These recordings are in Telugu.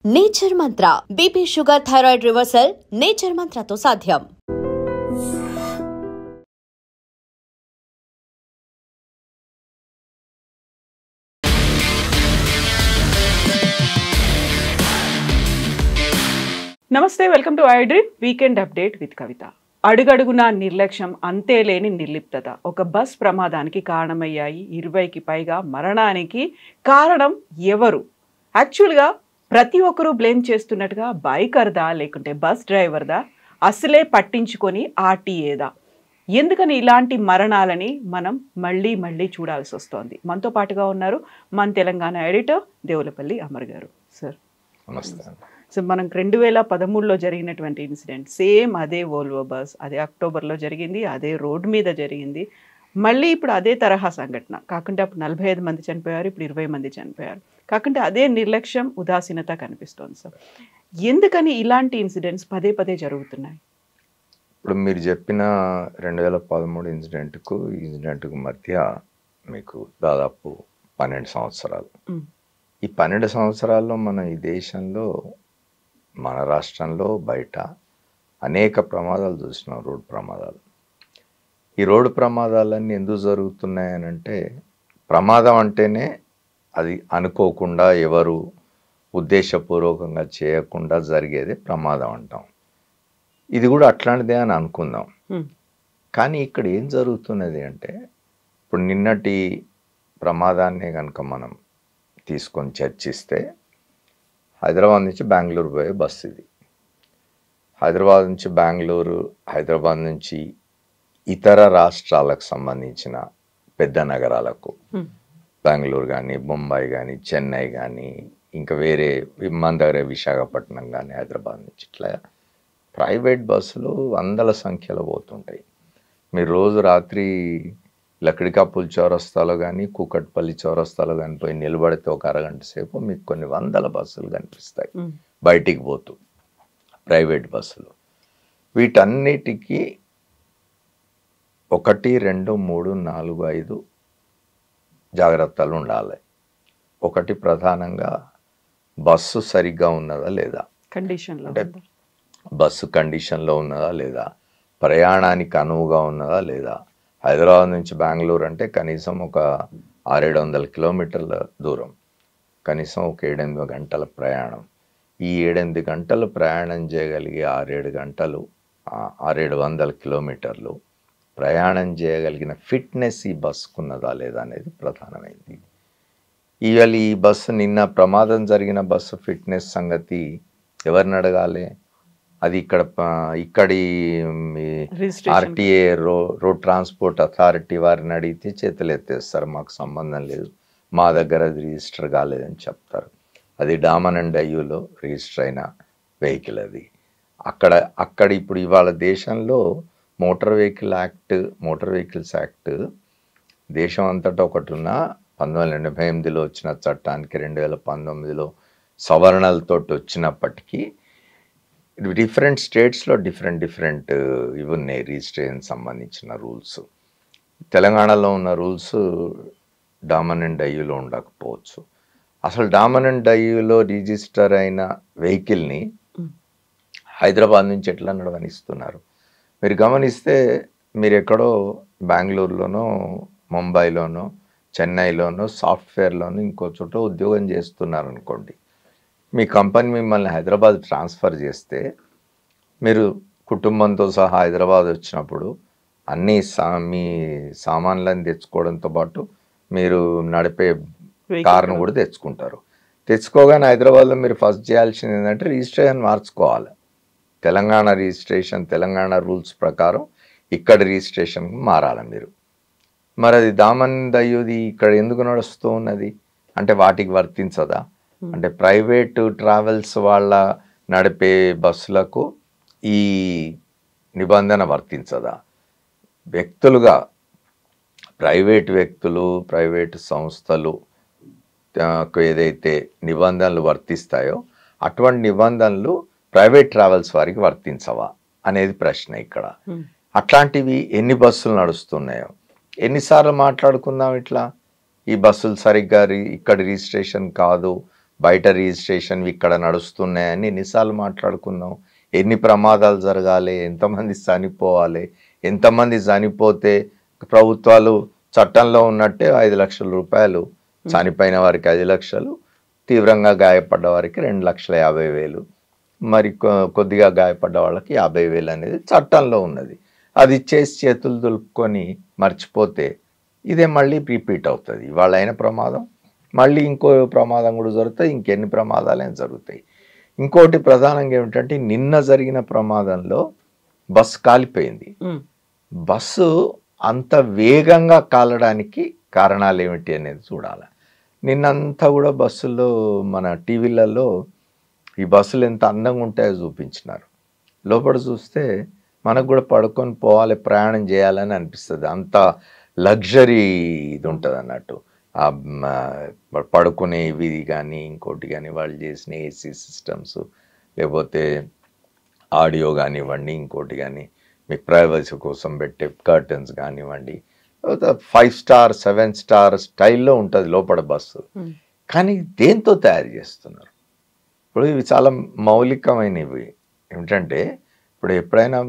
Nature mantra BP sugar thyroid reversal nature మంత్రతో సాధ్యం. నమస్తే, welcome to I dream weekend update with Kavitha. అడుగడుగున నిర్లక్ష్యం, అంతేలేని నిర్లిప్తత ఒక బస్ ప్రమాదానికి కారణమయ్యాయి. 20కి పైగా మరణానికి కారణం ఎవరు? యాక్చువల్గా ప్రతి ఒక్కరూ బ్లేమ్ చేస్తున్నట్టుగా బైకర్దా లేకుంటే బస్ డ్రైవర్దా, అసలే పట్టించుకొని ఆర్టీఏదా? ఎందుకని ఇలాంటి మరణాలని మనం మళ్ళీ చూడాల్సి వస్తోంది? మనతో పాటుగా ఉన్నారు మన తెలంగాణ ఎడిటర్ దేవులపల్లి అమర్ గారు. సార్ నమస్తే. సో మనం 2013లో జరిగినటువంటి ఇన్సిడెంట్ సేమ్ అదే వోల్వో బస్, అదే అక్టోబర్లో జరిగింది, అదే రోడ్ మీద జరిగింది. మళ్ళీ ఇప్పుడు అదే తరహా సంఘటన కాకుండా అప్పుడు 45 మంది చనిపోయారు, ఇప్పుడు 20 మంది చనిపోయారు. కాకుండా అదే నిర్లక్ష్యం, ఉదాసీనత కనిపిస్తోంది. సార్ ఎందుకని ఇలాంటి ఇన్సిడెంట్స్ పదే జరుగుతున్నాయి? ఇప్పుడు మీరు చెప్పిన 2013 ఇన్సిడెంట్కు మధ్య మీకు దాదాపు 12 సంవత్సరాలు. ఈ 12 సంవత్సరాల్లో మనం ఈ దేశంలో, మన రాష్ట్రంలో, బయట అనేక ప్రమాదాలు చూసినాం. రోడ్డు ప్రమాదాలు. ఈ రోడ్డు ప్రమాదాలన్నీ ఎందుకు జరుగుతున్నాయనంటే, ప్రమాదం అంటేనే అది అనుకోకుండా, ఎవరు ఉద్దేశపూర్వకంగా చేయకుండా జరిగేది ప్రమాదం అంటాం. ఇది కూడా అట్లాంటిదే అని అనుకుందాం. కానీ ఇక్కడ ఏం జరుగుతున్నది అంటే, ఇప్పుడు నిన్నటి ప్రమాదాన్ని కనుక మనం తీసుకొని చర్చిస్తే, హైదరాబాద్ నుంచి బెంగళూరు పోయే బస్సు ఇది. హైదరాబాద్ నుంచి బెంగళూరు, హైదరాబాద్ నుంచి ఇతర రాష్ట్రాలకు సంబంధించిన పెద్ద నగరాలకు, బెంగళూరు కానీ, ముంబై కానీ, చెన్నై కానీ, ఇంకా వేరే మన దగ్గర విశాఖపట్నం కానీ, హైదరాబాద్ నుంచి ఇట్లా ప్రైవేట్ బస్సులు వందల సంఖ్యలో పోతుంటాయి. మీరు రోజు రాత్రి లక్డికాపుల్ చౌరస్తాలో కానీ, కూకట్పల్లి చౌరస్తాలో కానీ పోయి నిలబడితే ఒక అరగంట సేపు మీకు కొన్ని వందల బస్సులు కనిపిస్తాయి బయటికి పోతూ, ప్రైవేట్ బస్సులు. వీటన్నిటికీ 1, 2, 3, 4, 5 జాగ్రత్తలు ఉండాలి. ఒకటి ప్రధానంగా బస్సు సరిగ్గా ఉన్నదా లేదా, కండిషన్లో అంటే బస్సు కండిషన్లో ఉన్నదా లేదా, ప్రయాణానికి అనువుగా ఉన్నదా లేదా. హైదరాబాద్ నుంచి బెంగళూరు అంటే కనీసం ఒక 600-700 కిలోమీటర్ల దూరం, కనీసం ఒక 7-8 గంటల ప్రయాణం. ఈ 7-8 గంటలు ప్రయాణం చేయగలిగే 600-700 కిలోమీటర్లు ప్రయాణం చేయగలిగిన ఫిట్నెస్ ఈ బస్సుకున్నదా లేదా అనేది ప్రధానమైంది. ఇవాళ ఈ బస్సు, నిన్న ప్రమాదం జరిగిన బస్సు ఫిట్నెస్ సంగతి ఎవరిని అడగాలి? అది ఇక్కడి ఆర్టీఏ, రోడ్ ట్రాన్స్పోర్ట్ అథారిటీ వారిని అడిగితే చేతులు ఎత్తేస్తారు, మాకు సంబంధం లేదు, మా దగ్గర అది రిజిస్టర్ కాలేదని చెప్తారు. అది డామన్ అండ్ డయ్యూలో రిజిస్టర్ అయిన వెహికల్. అది అక్కడ ఇప్పుడు ఇవాళ దేశంలో మోటార్ వెహికల్స్ యాక్ట్ దేశం అంతటా ఒకటి ఉన్న 1988లో వచ్చిన చట్టానికి 2019లో సవరణలతో వచ్చినప్పటికీ డిఫరెంట్ స్టేట్స్లో డిఫరెంట్ ఇవి ఉన్నాయి రిజిస్ట్రేషన్ సంబంధించిన రూల్స్. తెలంగాణలో ఉన్న రూల్స్ డామన్ అండ్ డయ్యూలో ఉండకపోవచ్చు. అసలు డామన్ అండ్ డయ్యూలో రిజిస్టర్ అయిన వెహికల్ని హైదరాబాద్ నుంచి ఎట్లా నడవనిస్తున్నారు? మీరు గమనిస్తే, మీరు ఎక్కడో బెంగళూరులోనో, ముంబైలోనో, చెన్నైలోనో, సాఫ్ట్వేర్లోనో ఇంకో చోట ఉద్యోగం చేస్తున్నారు అనుకోండి. మీ కంపెనీ మిమ్మల్ని హైదరాబాద్ ట్రాన్స్ఫర్ చేస్తే, మీరు కుటుంబంతో సహా హైదరాబాద్ వచ్చినప్పుడు అన్నీ మీ సామాన్లను తెచ్చుకోవడంతో పాటు మీరు నడిపే కార్ను కూడా తెచ్చుకుంటారు. తెచ్చుకోగానే హైదరాబాద్లో మీరు ఫస్ట్ చేయాల్సింది ఏంటంటే రిజిస్ట్రేషన్ మార్చుకోవాలి. తెలంగాణ రిజిస్ట్రేషన్, తెలంగాణ రూల్స్ ప్రకారం ఇక్కడ రిజిస్ట్రేషన్కి మారాలి మీరు. మరి అది డామన్ డయ్యూది ఇక్కడ ఎందుకు నడుస్తూ ఉన్నది అంటే వాటికి వర్తించదా? అంటే ప్రైవేట్ ట్రావెల్స్ వాళ్ళ నడిపే బస్సులకు ఈ నిబంధన వర్తించదా? వ్యక్తులుగా ప్రైవేట్ వ్యక్తులు, ప్రైవేట్ సంస్థలు ఏదైతే నిబంధనలు వర్తిస్తాయో అటువంటి నిబంధనలు ప్రైవేట్ ట్రావెల్స్ వారికి వర్తించవా అనేది ప్రశ్న ఇక్కడ. అట్లాంటివి ఎన్ని బస్సులు నడుస్తున్నాయో, ఎన్నిసార్లు మాట్లాడుకుందాం ఇట్లా. ఈ బస్సులు సరిగ్గా ఇక్కడ రిజిస్ట్రేషన్ కాదు, బయట రిజిస్ట్రేషన్ ఇక్కడ నడుస్తున్నాయని ఎన్నిసార్లు మాట్లాడుకున్నాం. ఎన్ని ప్రమాదాలు జరగాలి, ఎంతమంది చనిపోవాలి, ఎంతమంది చనిపోతే ప్రభుత్వాలు చట్టంలో ఉన్నట్టే 5 లక్షల రూపాయలు, చనిపోయిన వారికి 5 లక్షలు, తీవ్రంగా గాయపడ్డ వారికి 2,50,000, మరి కొద్దిగా గాయపడ్డ వాళ్ళకి 50,000 అనేది చట్టంలో ఉన్నది. అది చేసి చేతులు దులుపుకొని మర్చిపోతే ఇదే మళ్ళీ రిపీట్ అవుతుంది. ఇవాళ అయిన ప్రమాదం మళ్ళీ ఇంకో ప్రమాదం కూడా జరుగుతాయి, ఇంకెన్ని ప్రమాదాలైనా జరుగుతాయి. ఇంకోటి ప్రధానంగా ఏమిటంటే నిన్న జరిగిన ప్రమాదంలో బస్సు కాలిపోయింది. బస్సు అంత వేగంగా కాలడానికి కారణాలు ఏమిటి అనేది చూడాలి. నిన్నంతా కూడా బస్సుల్లో మన టీవీలలో ఈ బస్సులు ఎంత అందంగా ఉంటాయో చూపించినారు. లోపల చూస్తే మనకు కూడా పడుకొని పోవాలి, ప్రయాణం చేయాలని అనిపిస్తుంది. అంత లగ్జరీ ఇది ఉంటుంది అన్నట్టు. పడుకునే ఇవి కానీ ఇంకోటి కానీ వాళ్ళు చేసిన ఏసీ సిస్టమ్స్, లేకపోతే ఆడియో కానివ్వండి, ఇంకోటి కానీ మీకు ప్రైవసీ కోసం పెట్టే కర్టన్స్ కానివ్వండి, 5 స్టార్ 7 స్టార్ స్టైల్లో ఉంటుంది లోపల బస్సు. కానీ దేంతో తయారు చేస్తున్నారు? ఇప్పుడు ఇవి చాలా మౌలికమైనవి. ఏమిటంటే ఇప్పుడు ఎప్పుడైనా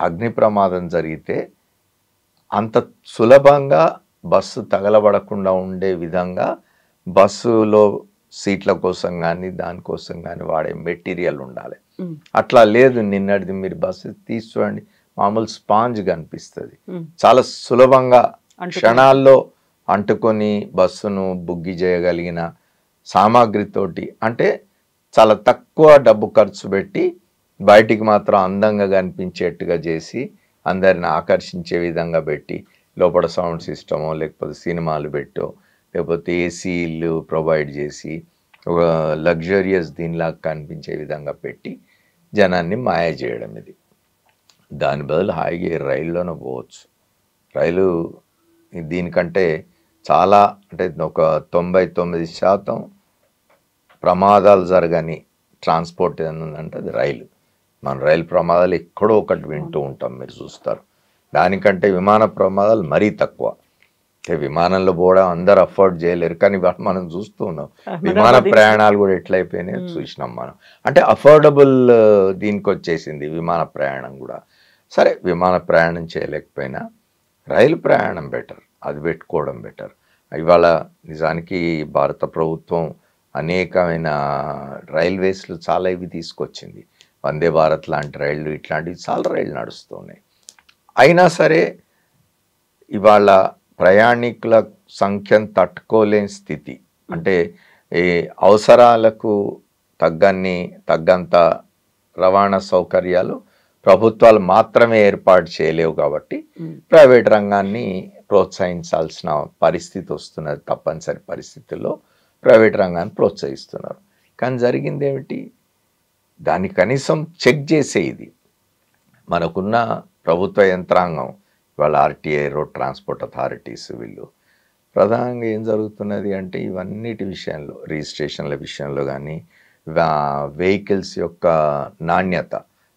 అగ్ని ప్రమాదం జరిగితే అంత సులభంగా బస్సు తగలబడకుండా ఉండే విధంగా బస్సులో సీట్ల కోసం కానీ దానికోసం కానీ వాడే మెటీరియల్ ఉండాలి. అట్లా లేదు. నిన్నటిది మీరు బస్సు తీసి చూడండి, మామూలు స్పాంజ్ కనిపిస్తుంది. చాలా సులభంగా క్షణాల్లో అంటుకొని బస్సును బుగ్గి చేయగలిగిన సామాగ్రితోటి, అంటే చాలా తక్కువ డబ్బు ఖర్చు పెట్టి బయటికి మాత్రం అందంగా కనిపించేట్టుగా చేసి అందరిని ఆకర్షించే విధంగా పెట్టి లోపల సౌండ్ సిస్టమో లేకపోతే సినిమాలు పెట్టో లేకపోతే ఏసీలు ప్రొవైడ్ చేసి ఒక లగ్జరియస్ దీనిలాగా కనిపించే విధంగా పెట్టి జనాన్ని మాయ చేయడం. ఇది దాని బదులు హాయిగా రైల్లోనే పోవచ్చు. రైలు దీనికంటే చాలా, అంటే ఒక 99% ప్రమాదాలు జరగని ట్రాన్స్పోర్ట్ ఏదంటే అది రైలు. మన రైలు ప్రమాదాలు ఎక్కడో ఒకటి వింటూ ఉంటాం, మీరు చూస్తారు. దానికంటే విమాన ప్రమాదాలు మరీ తక్కువ. విమానంలో పోవడం అందరు అఫోర్డ్ చేయలేరు, కానీ మనం చూస్తూ ఉన్నాం విమాన ప్రయాణాలు కూడా ఎట్లయిపోయినాయో చూసినాం మనం. అంటే అఫోర్డబుల్ దీనికి వచ్చేసింది విమాన ప్రయాణం కూడా. సరే, విమాన ప్రయాణం చేయలేకపోయినా రైలు ప్రయాణం బెటర్, అది పెట్టుకోవడం బెటర్. ఇవాళ నిజానికి భారత ప్రభుత్వం అనేకమైన రైల్వేస్లు చాలా ఇవి తీసుకొచ్చింది. వందే భారత్ లాంటి రైళ్ళు, ఇట్లాంటివి చాలా రైళ్ళు నడుస్తున్నాయి. అయినా సరే ఇవాళ ప్రయాణికుల సంఖ్యను తట్టుకోలేని స్థితి. అంటే ఈ అవసరాలకు తగ్గంత రవాణా సౌకర్యాలు ప్రభుత్వాలు మాత్రమే ఏర్పాటు చేయలేవు కాబట్టి ప్రైవేట్ రంగాన్ని ప్రోత్సహించాల్సిన పరిస్థితి వస్తున్నది. తప్పనిసరి పరిస్థితుల్లో ప్రైవేట్ రంగాన్ని ప్రోత్సహిస్తున్నారు. కానీ జరిగింది ఏమిటి? దాన్ని కనీసం చెక్ చేసే ఇది మనకున్న ప్రభుత్వ యంత్రాంగం, ఇవాళ ఆర్టీఏ, రోడ్ ట్రాన్స్పోర్ట్ అథారిటీస్, వీళ్ళు ప్రధానంగా ఏం జరుగుతున్నది అంటే ఇవన్నిటి విషయంలో, రిజిస్ట్రేషన్ల విషయంలో కానీ, వెహికల్స్ యొక్క నాణ్యత,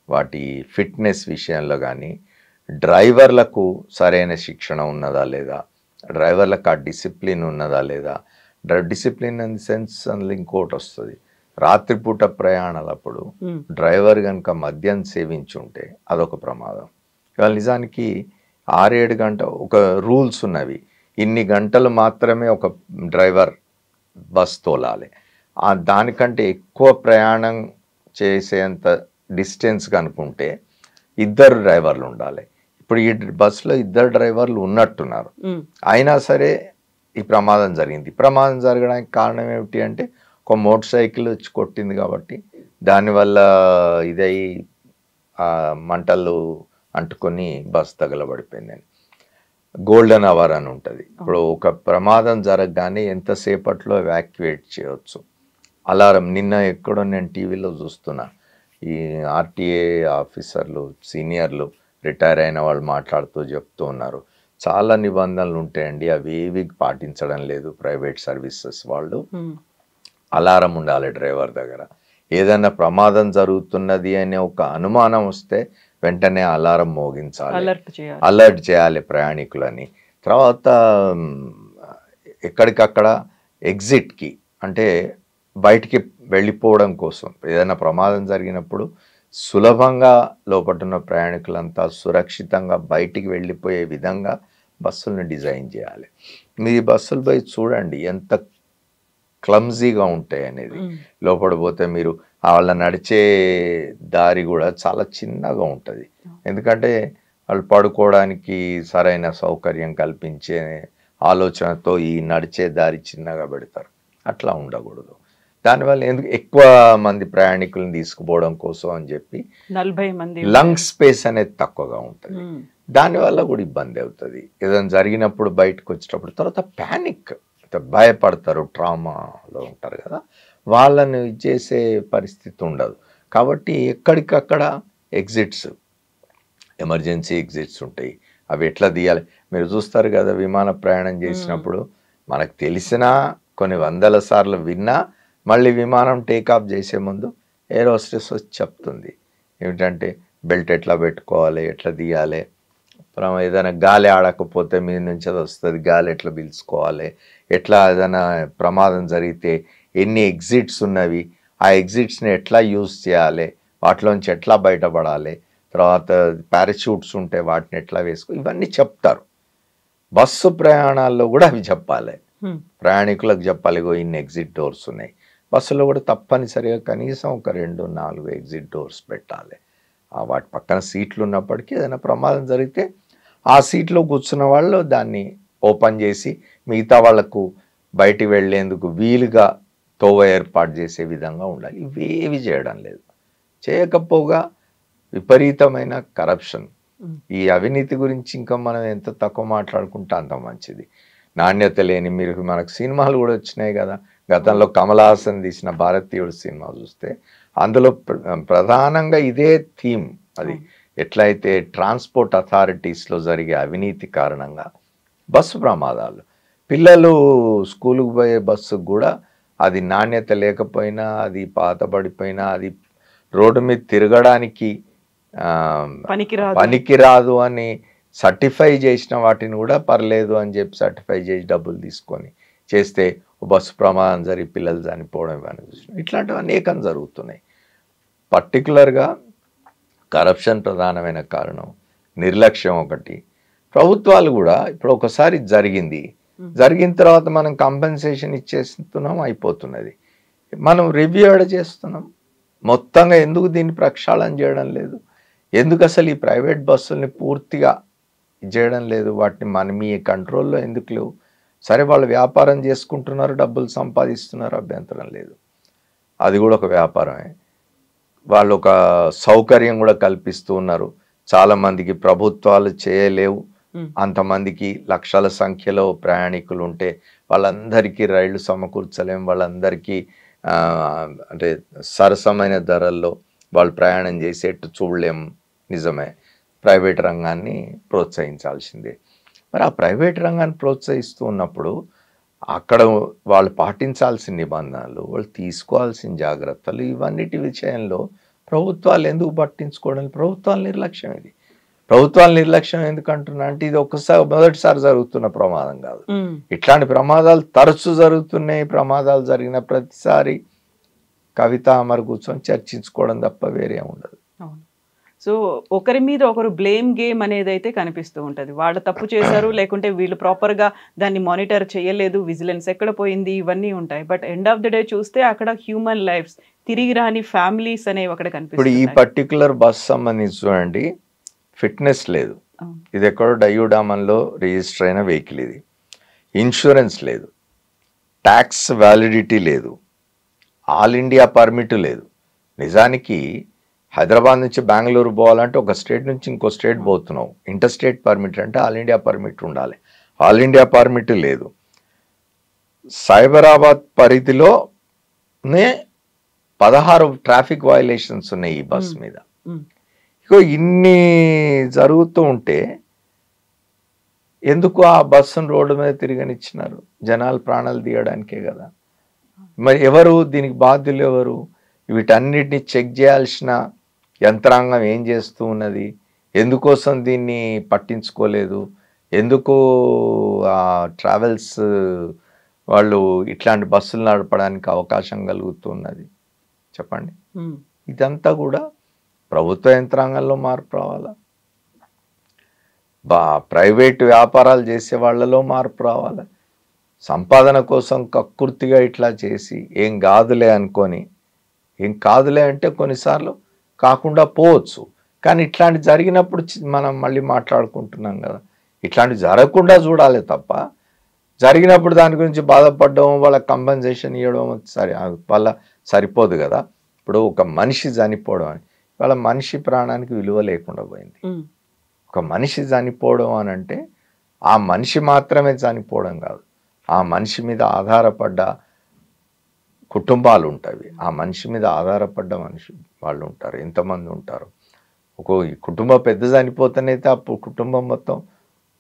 వాటి ఫిట్నెస్ విషయంలో కానీ, డ్రైవర్లకు సరైన శిక్షణ ఉన్నదా లేదా, డ్రైవర్లకు ఆ డిసిప్లిన్ ఉన్నదా లేదా. డిసిప్లిన్ ఇన్ ది సెన్స్ అందులో ఇంకోటి వస్తుంది. రాత్రిపూట ప్రయాణాలప్పుడు డ్రైవర్ కనుక మద్యం సేవించుంటే అదొక ప్రమాదం. ఇవాళ నిజానికి 6-7 గంటలు ఒక రూల్స్ ఉన్నవి. ఇన్ని గంటలు మాత్రమే ఒక డ్రైవర్ బస్ తోలాలి. దానికంటే ఎక్కువ ప్రయాణం చేసేంత డిస్టెన్స్ కనుకుంటే 2 డ్రైవర్లు ఉండాలి. ఇప్పుడు ఈ బస్సులో 2 డ్రైవర్లు ఉన్నట్టున్నారు. అయినా సరే ఈ ప్రమాదం జరిగింది. ప్రమాదం జరగడానికి కారణం ఏమిటి అంటే ఒక మోటార్ సైకిల్ వచ్చి కొట్టింది కాబట్టి దానివల్ల ఇదై మంటలు అంటుకొని బస్ తగలబడిపోయిందని. గోల్డెన్ అవర్ అని ఉంటుంది. ఇప్పుడు ఒక ప్రమాదం జరగగానే ఎంతసేపట్లో ఎవాక్యుయేట్ చేయవచ్చు. అలారం నిన్న ఎక్కడో నేను టీవీలో చూస్తున్నా, ఈ ఆర్టీఏ ఆఫీసర్లు, సీనియర్లు, రిటైర్ అయిన వాళ్ళు మాట్లాడుతూ చెప్తూ ఉన్నారు, చాలా నిబంధనలు ఉంటాయండి, అవి ఏవి పాటించడం లేదు ప్రైవేట్ సర్వీసెస్ వాళ్ళు. అలారం ఉండాలి డ్రైవర్ దగ్గర. ఏదైనా ప్రమాదం జరుగుతున్నది అనే ఒక అనుమానం వస్తే వెంటనే అలారం మోగించాలి, అలర్ట్ చేయాలి ప్రయాణికులని. తర్వాత ఎక్కడికక్కడ ఎగ్జిట్కి, అంటే బయటికి వెళ్ళిపోవడం కోసం, ఏదైనా ప్రమాదం జరిగినప్పుడు సులభంగా లోపటున్న ప్రయాణికులంతా సురక్షితంగా బయటికి వెళ్ళిపోయే విధంగా బస్సులను డిజైన్ చేయాలి. మీ బస్సులు పోయి చూడండి ఎంత క్లమ్జీగా ఉంటాయి అనేది. లోపల పోతే మీరు వాళ్ళ నడిచే దారి కూడా చాలా చిన్నగా ఉంటుంది. ఎందుకంటే వాళ్ళు పడుకోవడానికి సరైన సౌకర్యం కల్పించే ఆలోచనతో ఈ నడిచే దారి చిన్నగా పెడతారు. అట్లా ఉండకూడదు. దానివల్ల ఎందుకు ఎక్కువ మంది ప్రయాణికులను తీసుకుపోవడం కోసం అని చెప్పి 40 మంది లంగ్ స్పేస్ అనేది తక్కువగా ఉంటుంది. దానివల్ల కూడా ఇబ్బంది అవుతుంది. ఏదైనా జరిగినప్పుడు బయటకు వచ్చేటప్పుడు తర్వాత ప్యానిక్, భయపడతారు, ట్రామాలో ఉంటారు కదా, వాళ్ళని చేసే పరిస్థితి ఉండదు. కాబట్టి ఎక్కడికక్కడ ఎగ్జిట్స్, ఎమర్జెన్సీ ఎగ్జిట్స్ ఉంటాయి. అవి ఎట్లా తీయాలి మీరు చూస్తారు కదా. విమాన ప్రయాణం చేసినప్పుడు మనకు తెలిసినా కొన్ని వందల సార్లు విన్నా మళ్ళీ విమానం టేకాఫ్ చేసే ముందు ఎయిర్ హోస్టెస్ వచ్చి చెప్తుంది ఏమిటంటే బెల్ట్ ఎట్లా పెట్టుకోవాలి, ఎట్లా తీయాలి, ఏదైనా గాలి ఆడకపోతే మీ నుంచి అది వస్తుంది, గాలి ఎట్లా పీల్చుకోవాలి, ఎట్లా ఏదైనా ప్రమాదం జరిగితే ఎన్ని ఎగ్జిట్స్ ఉన్నవి, ఆ ఎగ్జిట్స్ని ఎట్లా యూజ్ చేయాలి, వాటిలోంచి ఎట్లా బయటపడాలి, తర్వాత పారాషూట్స్ ఉంటే వాటిని ఎట్లా వేసుకో, ఇవన్నీ చెప్తారు. బస్సు ప్రయాణాల్లో కూడా అవి చెప్పాలి, ప్రయాణికులకు చెప్పాలి. ఇన్ని ఎగ్జిట్ డోర్స్ ఉన్నాయి. బస్సులో కూడా తప్పనిసరిగా కనీసం ఒక 2-4 ఎగ్జిట్ డోర్స్ పెట్టాలి. వాటి పక్కన సీట్లు ఉన్నప్పటికీ ఏదైనా ప్రమాదం జరిగితే ఆ సీట్లో కూర్చున్న వాళ్ళు దాన్ని ఓపెన్ చేసి మిగతా వాళ్లకు బయటికి వెళ్ళేందుకు వీలుగా తోవ ఏర్పాటు చేసే విధంగా ఉండాలి. ఇవేవి చేయడం లేదు. చేయకపోగా విపరీతమైన కరప్షన్, ఈ అవినీతి గురించి ఇంకా మనం ఎంత తక్కువ మాట్లాడుకుంటే అంత మంచిది. నాణ్యత లేని, మీరు మనకు సినిమాలు కూడా వచ్చినాయి కదా, గతంలో కమల్ హాసన్ తీసిన భారతీయుడు సినిమా చూస్తే అందులో ప్రధానంగా ఇదే థీమ్. అది ఎట్లయితే ట్రాన్స్పోర్ట్ అథారిటీస్లో జరిగే అవినీతి కారణంగా బస్సు ప్రమాదాలు, పిల్లలు స్కూలుకు పోయే బస్సుకు కూడా అది నాణ్యత లేకపోయినా, అది పాతబడిపోయినా, అది రోడ్డు మీద తిరగడానికి పనికిరాదు అని సర్టిఫై చేసిన వాటిని కూడా పర్లేదు అని చెప్పి సర్టిఫై చేసి డబ్బులు తీసుకొని చేస్తే బస్సు ప్రమాదం జరిగి పిల్లలు చనిపోవడం ఇవన్నీ చూసినాం. ఇట్లాంటివి అనేకం జరుగుతున్నాయి. పర్టికులర్గా కరప్షన్ ప్రధానమైన కారణం, నిర్లక్ష్యం ఒకటి. ప్రభుత్వాలు కూడా ఇప్పుడు ఒకసారి జరిగిన తర్వాత మనం కంపెన్సేషన్ ఇచ్చేస్తున్నాం, అయిపోతున్నది. మనం రివ్యూ చేస్తున్నాం మొత్తంగా. ఎందుకు దీన్ని ప్రక్షాళన చేయడం లేదు? ఎందుకు అసలు ఈ ప్రైవేట్ బస్సుల్ని పూర్తిగా చేయడం లేదు? వాటిని మీ కంట్రోల్లో ఎందుకు లేవు? సరే, వాళ్ళు వ్యాపారం చేసుకుంటున్నారు, డబ్బులు సంపాదిస్తున్నారు, అభ్యంతరం లేదు. అది కూడా ఒక వ్యాపారమే. వాళ్ళు ఒక సౌకర్యం కూడా కల్పిస్తూ ఉన్నారు. చాలామందికి ప్రభుత్వాలు చేయలేవు, అంతమందికి లక్షల సంఖ్యలో ప్రయాణికులు ఉంటే వాళ్ళందరికీ రైళ్లు సమకూర్చలేం, వాళ్ళందరికీ అంటే సరసమైన ధరల్లో వాళ్ళు ప్రయాణం చేసేట్టు చూడలేం. నిజమే, ప్రైవేట్ రంగాన్ని ప్రోత్సహించాల్సిందే. మరి ఆ ప్రైవేట్ రంగాన్ని ప్రోత్సహిస్తూ ఉన్నప్పుడు అక్కడ వాళ్ళు పాటించాల్సిన నిబంధనలు, వాళ్ళు తీసుకోవాల్సిన జాగ్రత్తలు, ఇవన్నిటి విషయంలో ప్రభుత్వాలు ఎందుకు పట్టించుకోవడం? ప్రభుత్వాల నిర్లక్ష్యం ఇది. ప్రభుత్వాల నిర్లక్ష్యం ఎందుకు అంటున్నా అంటే, ఇది మొదటిసారి జరుగుతున్న ప్రమాదం కాదు. ఇట్లాంటి ప్రమాదాలు తరచూ జరుగుతున్నాయి. ప్రమాదాలు జరిగిన ప్రతిసారి కవిత అమర్ కూర్చొని చర్చించుకోవడం తప్ప వేరే ఉండదు. సో ఒకరి మీద ఒకరు బ్లేమ్ గేమ్ అనేది అయితే కనిపిస్తూ ఉంటుంది. వాళ్ళు తప్పు చేశారు, లేకుంటే వీళ్ళు ప్రాపర్గా దాన్ని మానిటర్ చేయలేదు, విజిలెన్స్ ఎక్కడ పోయింది, ఇవన్నీ ఉంటాయి. But end of the day చూస్తే అక్కడ హ్యూమన్ లైఫ్స్, తిరిగి రాని ఫ్యామిలీస్ అనేవి అక్కడ కనిపిస్తాయి. ఇప్పుడు ఈ పర్టికులర్ బస్ సంబంధించి చూడండి, ఫిట్నెస్ లేదు. ఇది ఎక్కడో డయూడామన్లో రిజిస్టర్ అయిన వెహికల్. ఇది ఇన్సూరెన్స్ లేదు, ట్యాక్స్ వ్యాలిడిటీ లేదు, ఆల్ ఇండియా పర్మిట్ లేదు. నిజానికి హైదరాబాద్ నుంచి బెంగళూరు పోవాలంటే ఒక స్టేట్ నుంచి ఇంకో స్టేట్ పోతున్నావు, ఇంటర్ స్టేట్ పర్మిట్ అంటే ఆల్ ఇండియా పర్మిట్ ఉండాలి. ఆల్ ఇండియా పర్మిట్ లేదు. సైబరాబాద్ పరిధిలోనే 16 ట్రాఫిక్ వయలేషన్స్ ఉన్నాయి ఈ బస్ మీద. ఇగో ఇన్ని జరుగుతూ ఉంటే ఎందుకు ఆ బస్సును రోడ్డు మీద తిరగనిచ్చినారు? జనాలు ప్రాణాలు తీయడానికే కదా. మరి ఎవరు దీనికి బాధ్యులు? ఎవరు? వీటన్నిటిని చెక్ చేయాల్సిన యంత్రాంగం ఏం చేస్తూ ఉన్నది? ఎందుకోసం దీన్ని పట్టించుకోలేదు? ఎందుకు ట్రావెల్స్ వాళ్ళు ఇట్లాంటి బస్సులు నడపడానికి అవకాశం కలుగుతున్నది చెప్పండి. ఇదంతా కూడా ప్రభుత్వ యంత్రాంగంలో మార్పు రావాలా, ప్రైవేట్ వ్యాపారాలు చేసే వాళ్ళలో మార్పు రావాలా. సంపాదన కోసం కక్కుర్తిగా ఇట్లా చేసి ఏం కాదులే అనుకొని, ఏం కాదులే అంటే కొన్నిసార్లు కాకుండా పోవచ్చు, కానీ ఇట్లాంటి జరిగినప్పుడు మనం మళ్ళీ మాట్లాడుకుంటున్నాం కదా. ఇట్లాంటివి జరగకుండా చూడాలి తప్ప జరిగినప్పుడు దాని గురించి బాధపడడం, వాళ్ళ కంపెన్సేషన్ ఇవ్వడం వాళ్ళ సరిపోదు కదా. ఇప్పుడు ఒక మనిషి చనిపోవడం అని, వాళ్ళ మనిషి ప్రాణానికి విలువ లేకుండా పోయింది. ఒక మనిషి చనిపోవడం అని అంటే ఆ మనిషి మాత్రమే చనిపోవడం కాదు, ఆ మనిషి మీద ఆధారపడ్డ కుటుంబాలు ఉంటాయి, ఆ మనిషి మీద ఆధారపడ్డ వాళ్ళు ఉంటారు, ఎంతమంది ఉంటారు. కుటుంబ పెద్ద చనిపోతేనైతే ఆ కుటుంబం మొత్తం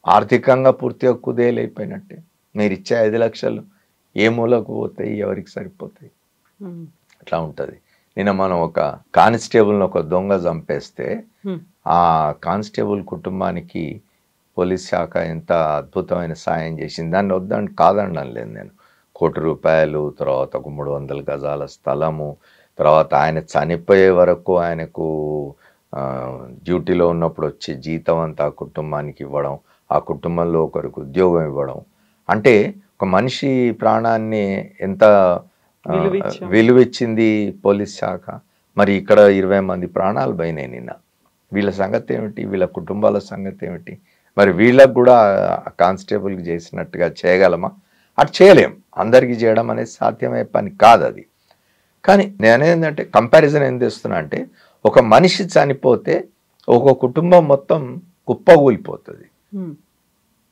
ఆర్థికంగా పూర్తిగా కుదేలైపోయినట్టే. మీరు ఇచ్చే 5 లక్షలు ఏ మూలకు పోతాయి, ఎవరికి సరిపోతాయి, అట్లా ఉంటుంది. నిన్న మనం ఒక కానిస్టేబుల్ని ఒక దొంగ చంపేస్తే ఆ కానిస్టేబుల్ కుటుంబానికి పోలీస్ శాఖ ఎంత అద్భుతమైన సాయం చేసింది. దాన్ని వద్దని కాదనడం లేదు నేను. ₹1,00,00,000, తర్వాత ఒక 300 గజాల స్థలము, తర్వాత ఆయన చనిపోయే వరకు ఆయనకు డ్యూటీలో ఉన్నప్పుడు వచ్చే జీతం అంతా ఆ కుటుంబానికి ఇవ్వడం, ఆ కుటుంబంలో ఒకరికి ఉద్యోగం ఇవ్వడం, అంటే ఒక మనిషి ప్రాణాన్ని ఎంత విలువిచ్చింది పోలీస్ శాఖ. మరి ఇక్కడ 20 మంది ప్రాణాలు పోయినాయి నిన్న. వీళ్ళ సంగతి ఏమిటి, వీళ్ళ కుటుంబాల సంగతి ఏమిటి? మరి వీళ్ళకు కూడా కానిస్టేబుల్కి చేసినట్టుగా చేయగలమా? అటు చేయలేం. అందరికీ చేయడం అనేది సాధ్యమయ్యే పని కాదు అది. కానీ నేనేంటంటే కంపారిజన్ ఏం చేస్తున్నా అంటే, ఒక మనిషి చనిపోతే ఒక కుటుంబం మొత్తం కుప్పగూలిపోతుంది,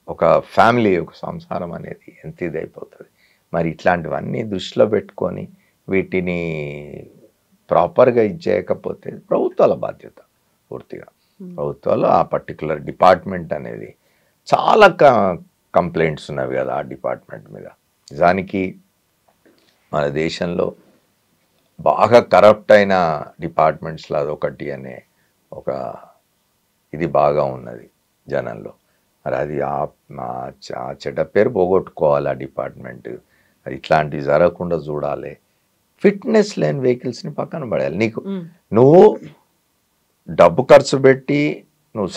ఒక ఫ్యామిలీ, ఒక సంసారం అనేది ఎంత ఇదైపోతుంది. మరి ఇట్లాంటివన్నీ దృష్టిలో పెట్టుకొని వీటిని ప్రాపర్గా చేయకపోతే ప్రభుత్వాల బాధ్యత పూర్తిగా. ప్రభుత్వాలు ఆ పర్టికులర్ డిపార్ట్మెంట్ అనేది చాలా కంప్లైంట్స్ ఉన్నవి కదా ఆ డిపార్ట్మెంట్ మీద. నిజానికి మన దేశంలో బాగా కరప్ట్ అయిన డిపార్ట్మెంట్స్లో అదొకటి అనే ఒక ఇది బాగా ఉన్నది జనంలో. మరి అది ఆ చెడ్డ పేరు పోగొట్టుకోవాలి ఆ డిపార్ట్మెంట్. అది ఇట్లాంటివి జరగకుండా చూడాలి. ఫిట్నెస్ లేని వెహికల్స్ని పక్కన పడేయాలి. నువ్వు డబ్బు ఖర్చు పెట్టి నువ్వు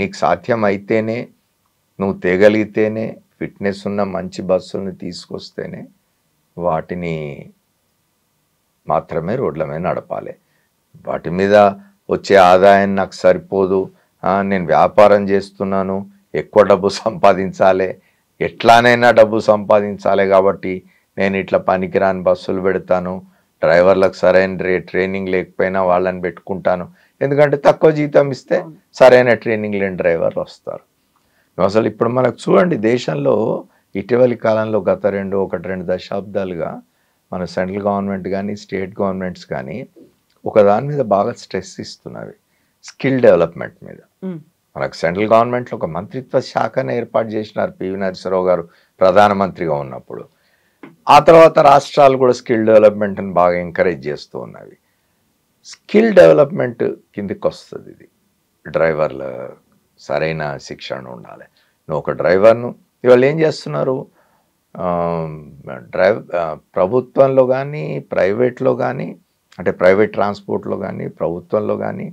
నీకు సాధ్యం అయితేనే, నువ్వు తేగలిగితేనే, ఫిట్నెస్ ఉన్న మంచి బస్సులను తీసుకొస్తేనే వాటిని మాత్రమే రోడ్ల మీద నడపాలి. వాటి మీద వచ్చే ఆదాయం నాకు సరిపోదు, నేను వ్యాపారం చేస్తున్నాను, ఎక్కువ డబ్బు సంపాదించాలి, ఎట్లానైనా డబ్బు సంపాదించాలి కాబట్టి నేను ఇట్లా పనికిరాని బస్సులు పెడతాను, డ్రైవర్లకు సరైన ట్రైనింగ్ లేకపోయినా వాళ్ళని పెట్టుకుంటాను, ఎందుకంటే తక్కువ జీతం ఇస్తే సరైన ట్రైనింగ్ లేని డ్రైవర్లు వస్తారు. అసలు ఇప్పుడు మనకు చూడండి, దేశంలో ఇటీవలి కాలంలో గత 1-2 దశాబ్దాలుగా మన సెంట్రల్ గవర్నమెంట్ కానీ స్టేట్ గవర్నమెంట్స్ కానీ ఒక దాని మీద బాగా స్ట్రెస్ ఇస్తున్నవి, స్కిల్ డెవలప్మెంట్ మీద. మనకు సెంట్రల్ గవర్నమెంట్లో ఒక మంత్రిత్వ శాఖను ఏర్పాటు చేసినారు పివి నరసింహారావు గారు ప్రధానమంత్రిగా ఉన్నప్పుడు. ఆ తర్వాత రాష్ట్రాలు కూడా స్కిల్ డెవలప్మెంట్ని బాగా ఎంకరేజ్ చేస్తూ ఉన్నవి. స్కిల్ డెవలప్మెంట్ కిందకి వస్తుంది ఇది. డ్రైవర్ల సరైన శిక్షణ ఉండాలి. నువ్వు ఒక డ్రైవర్ను ఇవాళ ఏం చేస్తున్నారు, ప్రభుత్వంలో కానీ ప్రైవేట్లో కానీ, అంటే ప్రైవేట్ ట్రాన్స్పోర్ట్లో కానీ ప్రభుత్వంలో కానీ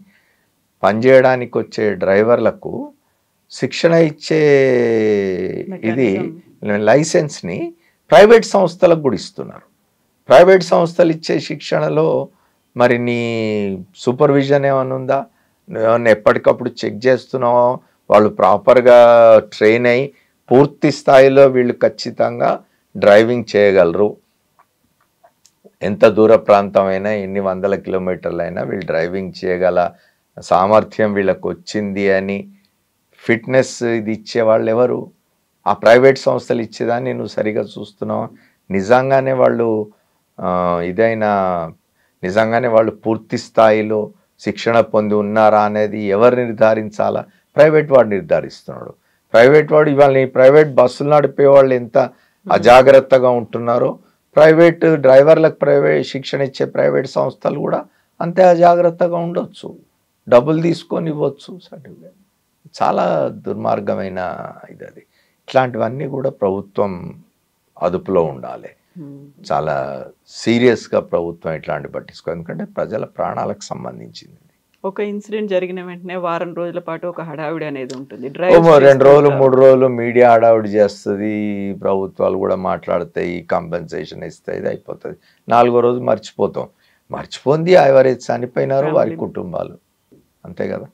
పనిచేయడానికి వచ్చే డ్రైవర్లకు శిక్షణ ఇచ్చే ఇది లైసెన్స్ని ప్రైవేట్ సంస్థలకు కూడా ఇస్తున్నారు. ప్రైవేట్ సంస్థలు ఇచ్చే శిక్షణలో మరి నీ సూపర్విజన్ ఏమైనా ఉందా? ఏమన్నా ఎప్పటికప్పుడు చెక్ చేస్తున్నావో? వాళ్ళు ప్రాపర్గా ట్రైన్ అయ్యి పూర్తి స్థాయిలో వీళ్ళు ఖచ్చితంగా డ్రైవింగ్ చేయగలరు, ఎంత దూర ప్రాంతమైనా ఎన్ని వందల కిలోమీటర్లైనా వీళ్ళు డ్రైవింగ్ చేయగల సామర్థ్యం వీళ్ళకు వచ్చింది అని ఫిట్నెస్ ఇది ఇచ్చేవాళ్ళు ఎవరు? ఆ ప్రైవేట్ సంస్థలు ఇచ్చేదాన్ని నువ్వు సరిగా చూస్తున్నావు? నిజంగానే వాళ్ళు నిజంగానే వాళ్ళు పూర్తి స్థాయిలో శిక్షణ పొంది ఉన్నారా అనేది ఎవరు నిర్ధారించాలా? ప్రైవేట్ వాడు నిర్ధారిస్తున్నాడు. ప్రైవేట్ వాడు ఇవాళ ప్రైవేట్ బస్సులు నడిపే వాళ్ళు ఎంత అజాగ్రత్తగా ఉంటున్నారో, ప్రైవేట్ డ్రైవర్లకు శిక్షణ ఇచ్చే ప్రైవేట్ సంస్థలు కూడా అంతే అజాగ్రత్తగా ఉండొచ్చు, డబ్బులు తీసుకొని ఇవ్వచ్చు సర్టిఫికేట్. చాలా దుర్మార్గమైన ఇది అది. ఇట్లాంటివన్నీ కూడా ప్రభుత్వం అదుపులో ఉండాలి. Hmm. చాలా సీరియస్గా ప్రభుత్వం ఇట్లాంటి పట్టించుకో, ఎందుకంటే ప్రజల ప్రాణాలకు సంబంధించింది. ఒక ఇన్సిడెంట్ జరిగిన వెంటనే వారం రోజుల పాటు ఒక హడావిడి అనేది ఉంటుంది. 2 రోజులు 3 రోజులు మీడియా హడావిడి చేస్తుంది, ప్రభుత్వాలు కూడా మాట్లాడతాయి, కంపెన్సేషన్ ఇస్తాయి, ఇది అయిపోతుంది. 4వ రోజు మర్చిపోతాం. మర్చిపోంది ఎవరైతే చనిపోయినారో వారి కుటుంబాలు, అంతే కదా.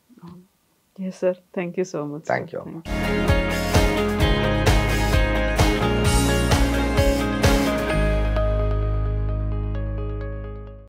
Yes, sir. Thank you so much. Thank you.